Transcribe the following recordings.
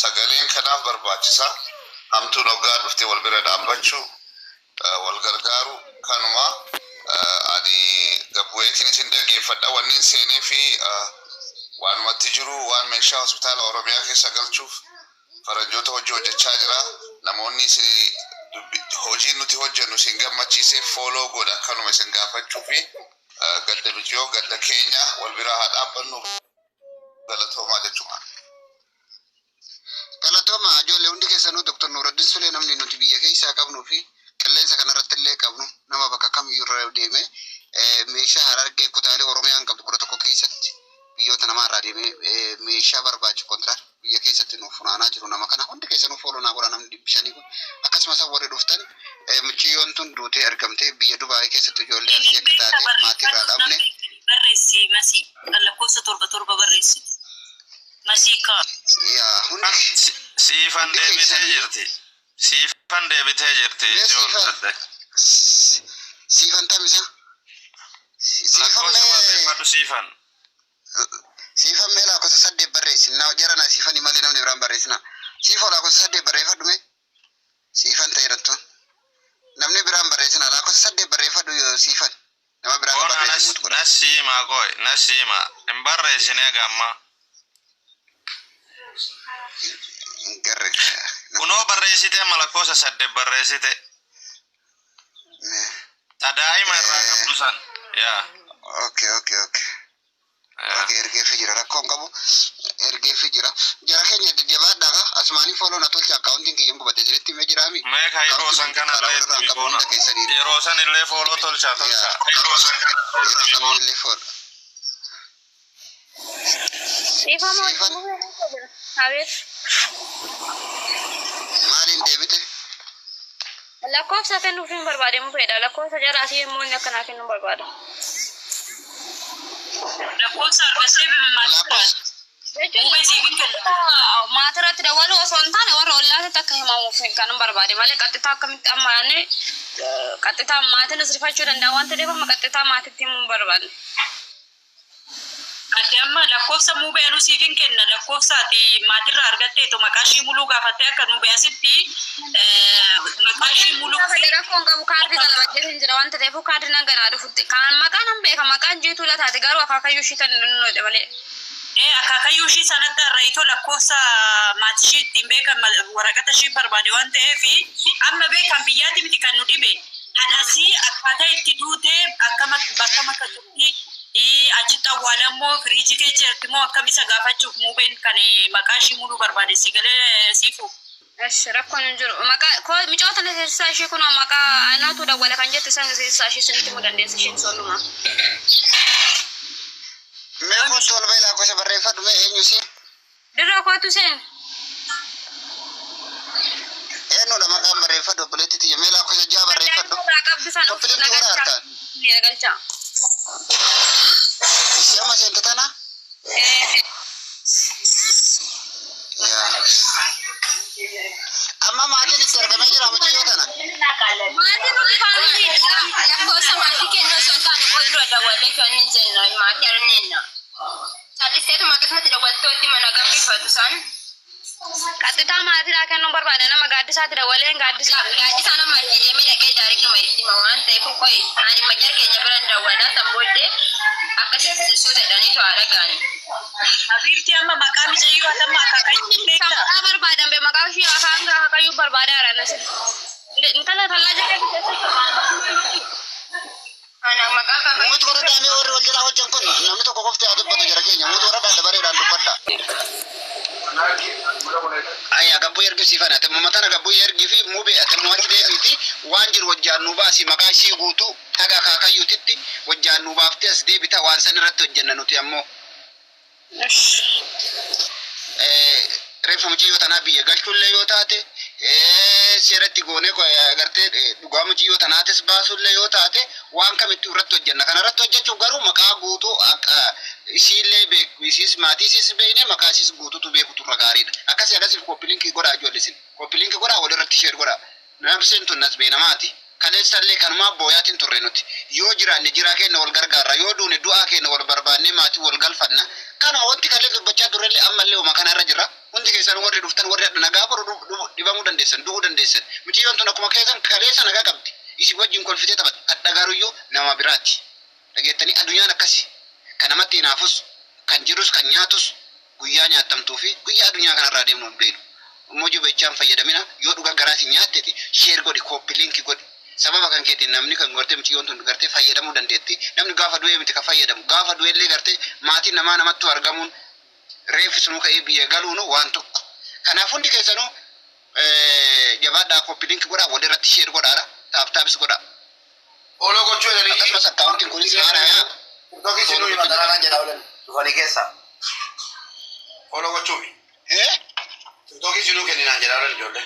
sagaleen kanaaf barbaachisa hamtuun hoggaa dhuftee wal bira dhaabbachuu wal gargaaru kanuma ani gabbu'eetiin isin dhaggeeffadha wanni seenee fi waanumatti jiru waan meeshaa hospitaala Oromiyaa keessa galchuuf faranjoota hojii hojjechaa jira namoonni hojii nuti hojjennu isin gammachiisee fooloo godha kanuma isin gaafachuu fi gadda bijoo gadda keenya wal bira haa dhaabbannu galatoomaa jechuudha. Galatoma ijoollee hundi keessanuu Dr. Nuruddin Sulee namni nuti biyya keessaa qabnuu fi qilleensa kanarratti illee qabnu nama bakka kamiyyuu irra deeme meeshaa Harargee kutaalee Oromiyaan qabdu kudha tokko keessatti biyyoota namarraa deeme meeshaa barbaachisu kontiraa biyya keessatti nuuf funaanaa jiru nama kana hundi keessanuu fooloo naa godha namni bishanii kun akkasumas warri dhuftan mucayyoon tun duutee argamtee biyya Dubaayii keessatti ijoollee asii akka taate maatii irraa dhabne barreessi masii lakkoofsa torba barreessi. Masika. Ya, hundi siifan deebitee jirti. Siifan deebitee jirti. Siifan tamisa. Siifan. Siifan meela kosa sadde barreessi. Na jara na siifan imali namni biraan barreessina. Siifan la kosa sadde barreeffadhu mee. Siifan ta'eerattu. Namni biraan barreessina la kosa sadde barreeffadhu siifan. Nama biraan barreessina. Nasiima koy, nasiima. Hin barreessine gamma. Kuno barreessite malakoosa sadde barreessite. Tadaa'ima irraa qabdu san. Yaa. Okay. Ergee fi jira rakkoon qabu. Ergee fi jira. Jara keenya jajjabaadhaa asmaanii fooloo na tolcha akkaawuntiin kiyyan gubatee sirriitti mee jiraami. Mee ka yeroo san kanarra yeroo san illee fooloo tolcha. Yeroo san illee fooloo. Maalin deebite? Lakkoofsa kennuuf hin barbaademu fedha. Lakkoofsa jara asii immoo inni akkanaa kennuun barbaada. Lakkoofsa arbasee maatirratti dabaluu osoo hin taane warra ollaatti akka himamuuf kan hin barbaade malee qaxxitaa akkamitti amma yaanne qaxxitaa maatiin asirfachuu danda'a waan ta'eef amma qaxxitaa maatitti himuu hin barbaadne. Ati amma lakkoofsa muubeenu siifin kenna lakkoofsaati maatirraa argattee to maqaashii muluu gaafattee akka nu beesitti maqaashii muluu rakkoon qabu kaardii qalabajjee hin jira waan ta'eef kaardii nan ganaa dhufutti kan maqaan hin beeka maqaan jiituu lataate garuu akaakayyuu ishii tan nunnudha malee. Akaakayyuu ishii sanatti irraayitoo lakkoofsa maatishii ittiin beekan waraqata ishii barbaade waan ta'eef amma beekan biyyaatti miti kan nu dhibe anasii akkaataa itti duutee akkama bakka makka turtii achitti awwaalammoo firiijii keessa jirti moo akkam isa gaafachuuf muubeen kan maqaa ishii muluu barbaade si galee siifu. Rakkoon hin jiru. Maqaa micoota na keessaa ishee kun maqaa anatu dawwala kan jette san keessaa ishee sunitti mu dandeessa isheen solluma. Mee kootu wal baay'ee lakkoofsa barreeffadhu mee eenyu si? Dirra kootu seen. Eenyudha maqaan barreeffadhu obboleetti tiyya mee lakkoofsa jaha barreeffadhu. Qabdu san of nagalchaa. Siapa sih tana? Amma mati di terkena aja ramu juga tana. Mati tuh family. Yang sama si kena sultan kodro ada wale kani jenna mati arnina. Tadi saya tuh makanya tidak waktu itu mana gambar fotosan. Kata mati lah kan nomor pada nama gadis saya tidak wale gadis sana mati dia mina kayak dari kemarin di mawan tapi koi ani majar kayaknya beranda wala tambode akasih sudah dan itu ada kan. Habibti amma maqaa micayyoo atamma akaakayyuu beekta. Kabar badan be maqaa ishii akaakayyuu barbaada nasi. Intala tallaaja keessatti. Ana maqaa akaakayyuu. Mutu warra daamee warri wal jalaa hojjan kun namni tokko qofti haa dubbatu jara keenya mutu warra dabareedhaan dubbadha. Ayya gabbuu ergi siifan ati mammatana gabbuu ergi fi muubee ati mo'atti deebiiti waan jiru wajjaan nu baasi maqaa ishii guutuu dhagaa akaakayyuutitti wajjaan nu baaftee as deebita waan san irratti hojjenna nuti ammoo. Reeffa mucayyoo tanaa biyya galchullee yoo taate seeratti goonee agartee dhugaa mucayyoo tanaatis baasullee yoo taate waan kamittuu irratti hojjenna kana irratti hojjechuuf garuu maqaa guutuu isiillee beeku isiis maatii isiis beekne maqaa isiis guutuutu beekutu irra gaariidha akkasiif koppiliinkii godhaa ijoollesin koppiliinkii godhaa walirratti sheer godhaa namseen tun nas beenamaati kaleessallee kanuma booyaatiin turre nuti yoo jiraanne jiraa keenya wal gargaarra yoo duune du'aa keenya wal barbaannee maatii wal galfanna kanuma wanti kalee dubbachaa turrellee ammallee uma kanarra jirra hundi keessan warri dhuftan warri nagaa boru dhibamuu dandeessan du'uu dandeessan mucayyoon tun akkuma keessan kaleessa nagaa qabdi isi wajjin kolfitee taphat adhagaaruyyuu nama biraati dhageettanii addunyaan akkasi kan namatti hinaafus kan jirus kan nyaatus guyyaa nyaatamtuu fi guyyaa addunyaa kanarraa deemnu hin beeknu immoo jibechaan fayyadamina yoo dhugaa garaasi nyaatteti sheer godhi kooppi linki godhi sababa kan keetiin namni kan gartee mucayyoon tun gartee fayyadamuu dandeetti namni gaafa du'ee miti ka fayyadamu gaafa du'eellee gartee maatiin namaa namatti argamuun reeffi sunuu ka'ee biyya galuun waan tokko kanaaf hundi keessanuu jabaadhaa kooppi linki godhaa walirratti sheer godhaadha taaptaapis godhaa Olo gochuu jedhanii akkasumas akkaawuntiin kunis haarayaa TikTokii sinuu hima dararaan jedhaa oolan dhufanii keessa. Olo gochuufi. TikTokii sinuu kenninaan jedhaa oolan ijoollee.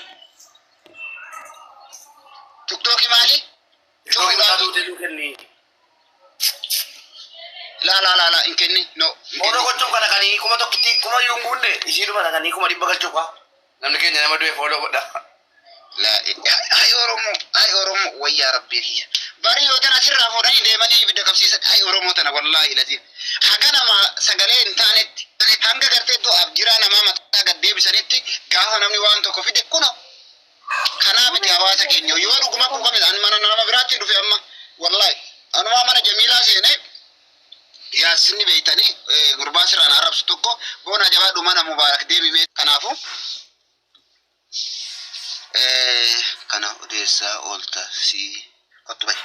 TikTokii maali? TikTokii taatu jedhuu kenni. La in kenni no. Olo gochuun kana kanii kuma tokkitti kuma yunguunne isiidhuma kanii kuma dhibba galchuu kwa. Namni keenya nama du'e fooloo godha. La ay oromo wayya rabbi kiyya bari yoo tana sirraa fuudhanii deemanii ibidda qabsiisan ay oromoo tana wallahi laziif haga nama sagalee hin taanetti hanga gartee du'aaf jiraa namaa mataa gad deebisanitti gaafa namni waan tokko fide kuno kanaa miti hawaasa keenya yoo dhuguma quuqame an mana nama biraatti dhufe amma wallahi anumaa mana jamiilaa seene yaasinni beeytanii gurbaa sirraan arrabsu tokko boona jabaadhu mana mubaarak deebime kanaafu kana odeessaa oolta si kottu bay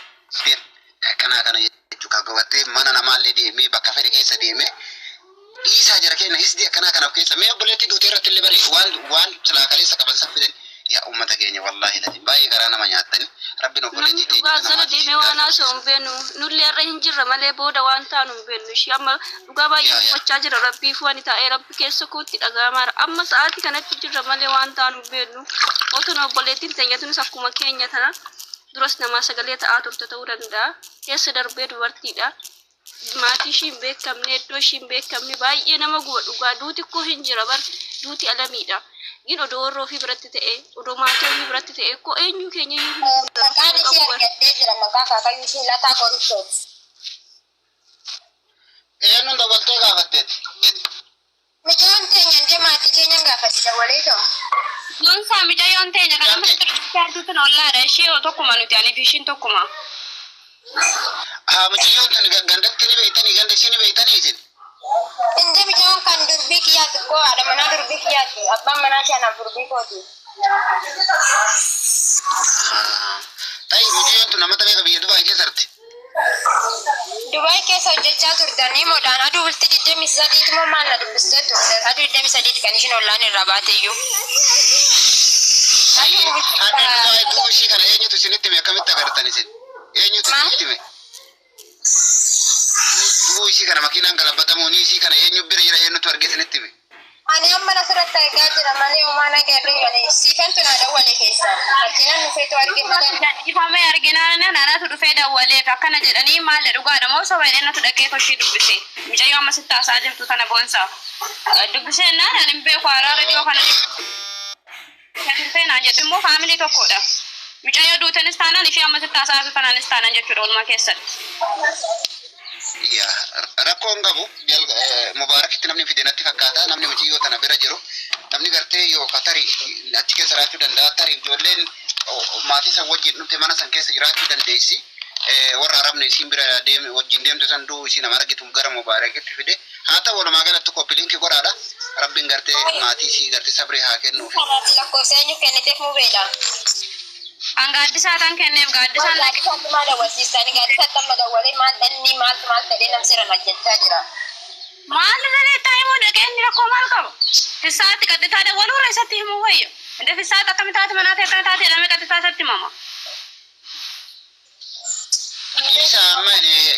bien kana jechuu kaawwattee mana namaallee deemee bakka fedhe keessa deemee dhiisaa jira kenna hisdii akkana kanaaf keessa mee obboleetti duutee irratti illee bari waan silaa kaleessa qaban saffidan yaa ummata keenya wallahi latiin baay'ee garaa nama nyaattani rabbiin obboleetti keenya gaazana deemee waan haasa'u hin beeknu nullee irra hin jirra malee booda waan taanu hin beeknu ishii amma dhugaa baay'ee dubbachaa jira rabbiif waan ta'ee rabbi keessa kootti dhaga'amaara amma sa'aatii kanatti jirra malee waan taanu hin beeknu otoo obboleettiin teenyatunis akkuma keenya tana duras namaa sagalee ta'aa turte ta'uu danda'a keessa darbee dubartiidha maatii ishiin beekamne iddoo ishiin beekamne baay'ee nama guba dhugaa duuti koo hin jira bar duuti alamiidha gin odoo warroo fi biratti ta'e odoo maatii ofii biratti ta'e koo eenyu keenya iyyuu maqaan ishee argattee jira maqaa kaakayyuu ishee lataa qorishooti. eenyuun dabaltee gaafatteeti Mucayyoon teenya indee maatii keenyan gaafatti dawalee ta'u. Nonsaa mucayyoon teenya kan amma sirriitti ollaadha ishee tokkuma nuti aniif ishiin tokkuma. mucayyoon tun gandatti ni beeytanii ganda ishii ni beeytanii isin Indee mucayyoon kan durbii kiyyaatti koo haadha manaa durbii kiyyaatti abbaan manaa ishee anaaf durbii kooti. ta'i mucayyoon tun namoota meeqa biyya Dubaay keessatti Dubaay keessa hojjechaa turtanii modaan aduu bultii 23 moo maal na dubbistee turte aduu 23 kan ishiin ollaan irraa baateyyuu. adda Dubaay du'uu ishii kana eenyutu isinitti hime akkamitti agartan isin eenyutu isinitti hime du'uu ishii kana makiinaan galabbatamuun ishii kana eenyu bira jira eenyutu arge isinitti hime Ani amma nasirratti argaa jira malee uumaan agarree malee siifantu na dawwale keessa. Makiinaan dhufeetu arge malee. Ifamee arginaan naannatu dhufee dawwaleef akkana jedhanii maal dhugaadha moo soba jedheenatu dhaqee toshii dubbise. Mucayyoo amma sitti haasaa jirtu tana boonsaa. Dubbisee naan ani hin beeku haaraa reediyoo kana. Kan seenaan jedhu immoo faamilii tokkodha. Mucayyoo duutanis taanaan ishee amma sitti haasaa jirtu tanaanis taanaan jechuudha walumaa keessatti. rakkoon qabu mubaarakitti namni fide natti fakkaata namni mucayyoo tana bira jiru namni gartee yoo tarii achi keessa jiraachuu danda'a tarii ijoolleen maatii san wajjin dhufte mana san keessa jiraachuu dandeessi warra arabni isiin bira deeme wajjin deemte san du'uu isii nama argitu gara mubaarakitti fide haa ta'u walumaa galatti koppiliinki godhaadha rabbiin gartee maatii isii gartee sabrii haa kennuuf. Lakkoofsa eenyu kenniteef mubeedha. Gaaddisaan kan kenneef gaaddisaan Gaaddisaan maal daawwachiisanii gaaddisaan amma dawwalee maal dhanni maal ta'ee namsira hojjechaa jira. maal jedhee taa'imuu dhaqee inni rakkoo maal qaba? Fisaatti gaddisaa dawwaluu irra isatti himuu wayya. Inda fisaatti akkami taate manaa ta'e akkami taate jedhamee gaddisaa isatti himama. Isa amma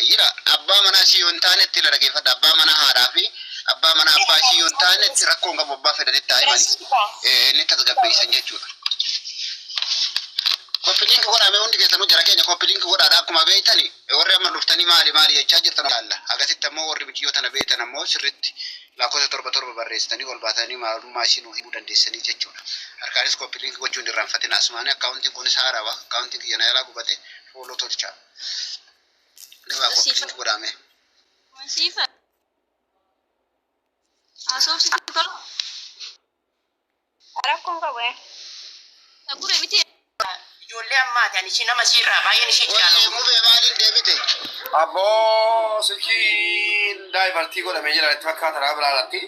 jira abbaa manaa ishii yoo hin taanetti ila dhageeffadha abbaa manaa haadhaa fi abbaa manaa abbaa ishii yoo hin taanetti rakkoon qabu abbaa fedhanitti taa'imanii inni tasgabbeessan jechuudha. Koppiliinki godhame hundi keessanuu jara keenya koppiliinki godhaadha akkuma beeytani warri amma dhuftanii maali jechaa jirtan laalla akkasitti ammoo warri biyyoo tana beeytan ammoo sirritti lakkoofsa torba barreessitanii ol baatanii maalummaa ishiin himuu dandeessanii jechuudha. harkaanis koppii linkii gochuun irraanfatin asmaanii akkaawuntiin kun isaa haarawa akkaawuntiin kiyya na yaalaa gubate fooloo tolcha. Gabaa koppii linkii godhame. Sifa. Asoof si tolo. Rakkoon qabu. Sagure biti. Ijoollee ammaati ani ishii nama siirraa baay'een ishii Wajji mubee maaliin deebite? Abboo silkiin daa'imartii godhamee jira itti fakkaata raa biraarratti.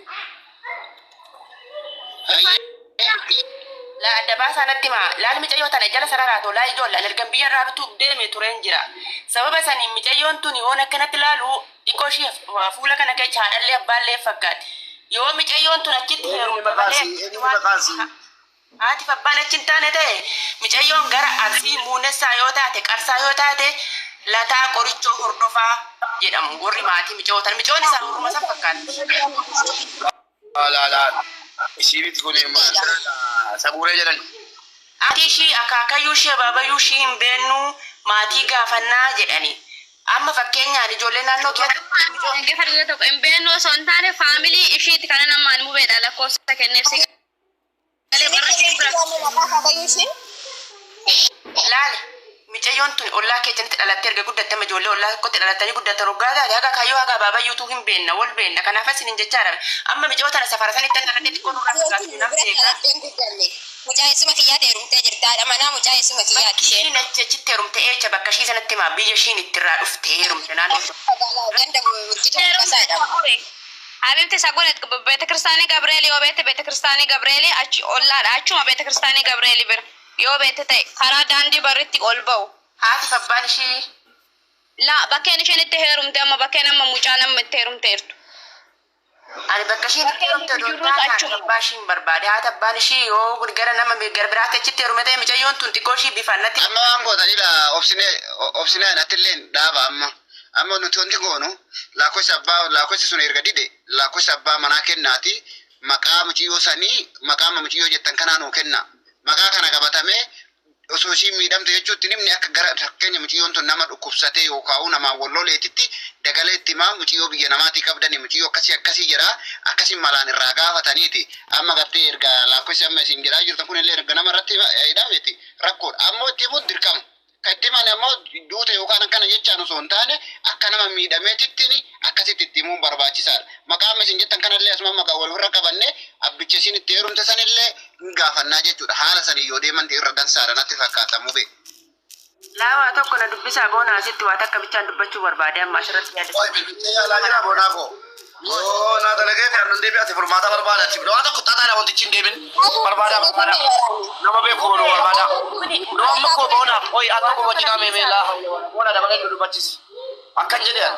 La adda baasaa natti maa laal micayyoo tana jala sararaatoo laa ijoollee ergan biyya irraa bituu deeme tureen jira. Sababa saniin micayyoon tuni waan akkanatti laalu dhiqoo ishee fuula kana keessa haadhallee abbaallee fakkaatti. Yoo micayyoon tun achitti heerumte malee haati abbaan achi hin taane ta'e micayyoon gara arsii muunessaa yoo taate qarsaa yoo taate lataa qorichoo hordofaa jedhamu warri maatii micayyoon micayoon isaa horuma san fakkaatti. Laalaan ishii biti kun sabuuree jedhan. Ati ishii akaakayyuu ishee baabayyuu ishii hin beennu maatii gaafannaa jedhani. Amma fakkeenyaan ijoollee naannoo keessatti Gefargee tokko hin beeknu osoo hin taane faamilii ishiiti kana namaan mubeedha lakkoofsa kenneefsi. laali micayyoon tun ollaa keessatti dhalattee erga guddattama ijoollee ollaa tokkotti dhalattanii guddatan rogaa taate haga kayyoo haga baabayyuutuu hin beenna wal beenna kanaaf asin hin jechaa dhabe amma micayoo tana safara sanitti dhaladhee xiqqoo nurraa fagaatu nam seekaa. Mucaa isuma kiyyaa heerumtee jirtaadha manaa mucaa isuma kiyyaa ishee. Ishiin achitti heerumte eecha bakka ishii sanatti maa biyya ishiin itti irraa dhufte heerumte naannoo. Ganda bulchituu kasaadha. Habibti sagolet betekiristani Gabriel yoo beete betekiristani Gabriel achi ollaadha achuma betekiristani Gabriel bir yoo beete ta'e karaa daandii barritti ol ba'u. Haati abbaan ishii La bakkeen isheen itti heerumte amma bakkeen amma mucaa nama itti heerumteertu. ani bakka ishiin itti heerumte doontaa abbaa ishiin barbaade haati abbaan ishii yoo gara nama gara biraatti achitti heerume ta'e micayyoon tun xiqqoo ishii bifaan natti. Amma waan gootanidha obsinee natilleen dhaaba amma nuti wanti goonu lakkoofsi sun erga dide lakkoofsi abbaa manaa kennaati maqaa muciyyoo sanii maqaa muciyyoo jettan kanaa nuu kenna maqaa kana qabatamee osoo ishiin miidhamte jechuutti nimni akka gara fakkeenya muciyyoon tun nama dhukkubsatee yookaan nama walloleetitti dagalee itti himaa muciyyoo biyya namaatii qabdanii muciyyoo akkasii jedhaa akkasiin malaan irraa gaafataniiti amma gartee erga lakkoofsi amma isin jedhaa jirtan kun illee erga nama irratti hidhameeti rakkoodha ammoo itti himuun dirqama. Katti mana ammoo duute yookaan akkana jechaan osoo hin taane akka nama miidhameetitti akkasitti itti himuun barbaachisaadha. Maqaa amma isin jettan kanallee asuma maqaa walirra qabanne abbicha isin itti heerumte sanillee hin gaafannaa jechuudha. Haala sanii yoo deeman irra dansaadha natti fakkaata mube. Laawaa tokko na dubbisaa boona asitti waa takka bichaan dubbachuu barbaade amma asirratti yaadatu. Oi bittee yaalaa jira boonaa koo. Yoo naa dalagee fi annan deebi'ate furmaata barbaada achi bira waan tokko xaxaadha wantichi hin deebin barbaada nama beeku boonu barbaada. Yoo amma koo boonaaf oi akka koo wajjinaa meemeelaa boona dabalee nu dubbachisi. Akkan jedhan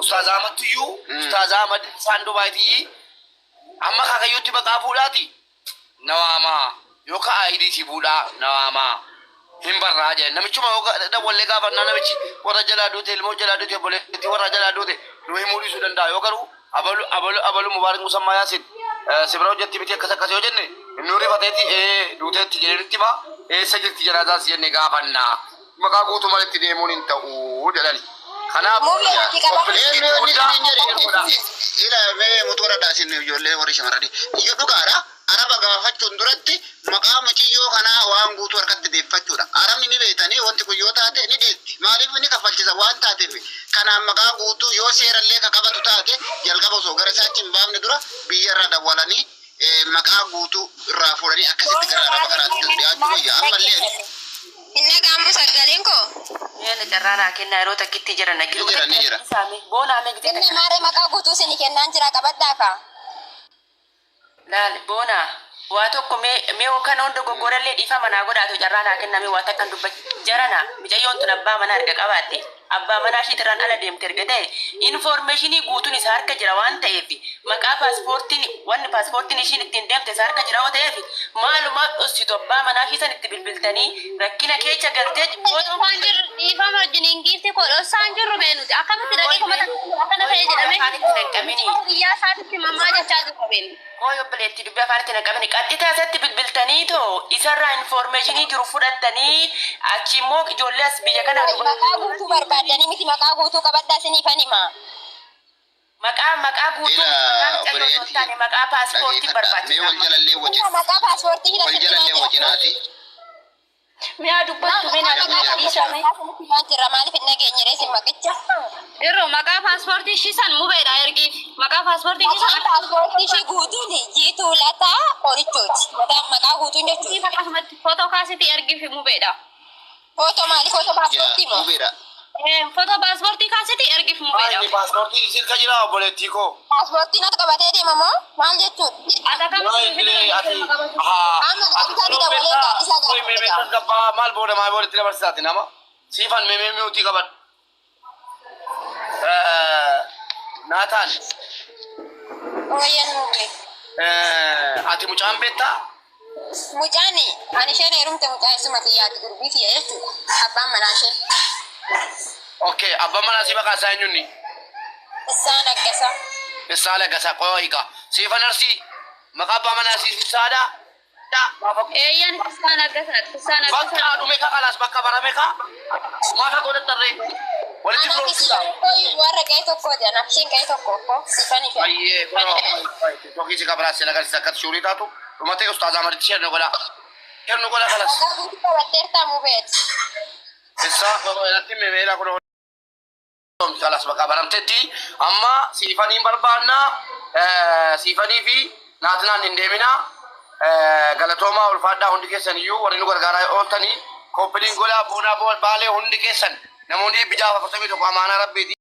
Ustaaz Ahmad Tuyyuu Ustaaz Ahmad Saandubaaytii amma kaakayyuutti maqaa fuudhaati. Nawaamaa yookaan ayidiitii fuudhaa nawaamaa. Hin barraa jedhe namichuma wallee gaafannaa namichi warra jalaa duute ilmoo jalaa duute obboleetti warra jalaa duute nu himuu dhiisuu danda'a yoo garuu abalu mubaarak musammaa yaasin sibira hojjetti miti akkas yoo jenne inni rifateeti duuteetti jedhanitti maa eessa jirti janaazaas jenne gaafannaa maqaa guutuu malitti deemuun hin ta'uu jedhani. Kanaaf mee motora dhaasin ijoollee warri shamarranii iyyuu dhugaadha. Araba gaafachuun duratti maqaa muciyyoo kanaa waan guutuu harkatti deeffachuudha. Arabni ni beekanii wanti kun yoo taate ni deetti. Maaliif ni kaffalchisa waan taateef kanaan maqaa guutuu yoo seerallee ka qabatu taate jalqaba osoo gara isaachi hin baafne dura biyyarra dawwalanii maqaa guutuu irraa fuudhanii akkasitti gara araba kanaatti dhiyaachuu wayya ammallee. Inni gaambu sagaleen koo. Yana carraanaa kennaa yeroo takkitti jira nagii. Ni jira. Boonaa meeqte Inni maaree maqaa guutuu isin kennaan jira qabaddaa kaa. laal boonaa waa tokko mee kan hunda goggorallee dhiifama naa godhaatu carraanaa kenname waa takkan dubbachi jarana micayyoon tun abbaa manaa erga qabaatte abbaa manaa ishiitirraan ala deemte erga ta'e infoormeeshinii guutuun isaa harka jira waan ta'eef maqaa paaspoortiin wanni paaspoortiin ishiin ittiin deemte isaa harka jira waan ta'eef maalumaaf dhositu abbaa manaa ishiisan itti bilbiltanii rakkina keessa galtee Waan jirru dhiifama wajjiniin giifti kodhossaan jirru beenuti akkamitti dhaqee kuma akkana ta'e jedhamee afaanitti naqqabini biyyaa isaatitti mammaa jechaa jirru beenu. kooyo bileetti dubbii afaanitti naqqabini qaxxitaa isatti bilbiltanii too isarraa infoormeeshinii jiru fudhattanii achi immoo ijoollee as biyya kana Maqaa guutuu barbaadanii miti maqaa guutuu qabaddaa isiniifan himaa. maqaa guutuu maqaa calloo yoo taane maqaa paaspoortii barbaachisa. wal jalallee wajjin Maqaa paaspoortii wal jalallee wajjinaati. Mi'a dubbattu mina dhiisame. Jira maaliif hin nageenye reesin maqicha? Irro maqaa paaspoortii ishii san mubeedha ergi. Maqaa paaspoortii ishii Maqaa san paaspoortii ishee guutuun jiituu lataa qorichooti. Maqaa guutuun jechuudha. akkasumatti footoo kaasitii ergi fi mubeedha. Footoo maali? Footoo paaspoortii moo? Mubeera. Footoo paaspoortii kaasitii ergi fi mubeedha. Ai paaspoortii isin ka jira obboleettii koo. Paaspoortiin ati qabatee deema moo? Maal jechuudha? Ada kam Maal booda maal booda itti dabarsaati nama siifan meemee mi'uutii qaban. Naataan Ooyyan nuufe. ati mucaan beektaa? Mucaani ani isheen heerumte mucaan isuma xiyyaati gurbii kiyya jechuudha. Abbaan manaa ishee. Okay, abbaan manaa si maqaa isaa eenyunni? Isaan aggasa. Isaa lagasa qoyika. Siifan arsii maqaa abbaa manaa siifsaadha. Eeyyan isaan Bakka dhume ka kalas bakka barame ka maafa godhattarree walitti Ana firoomsisa. kisi warra ga'ee tokkooti. Anaaf isheen ga'ee tokko. Sifan ishee. Ayyee tokkisi ka biraas sila galisi akkati suurii taatu dhumatee ustaazaa maditti kennu godha. Kennu godha kalas. Maqaa guutuu qabatteertaa mubeeti. Isaa irratti memeela kun kalas bakka baramtetti amma siifaniin barbaanna siifanii fi naatinaan hin deemina. Galatoomaa ulfaadhaa hundi keessan iyyuu warri nu gargaaraa ooltanii koppiliin golaa buunaa baalee hundi keessan namoonni bijaafa 41 amaanaa rabbiiti.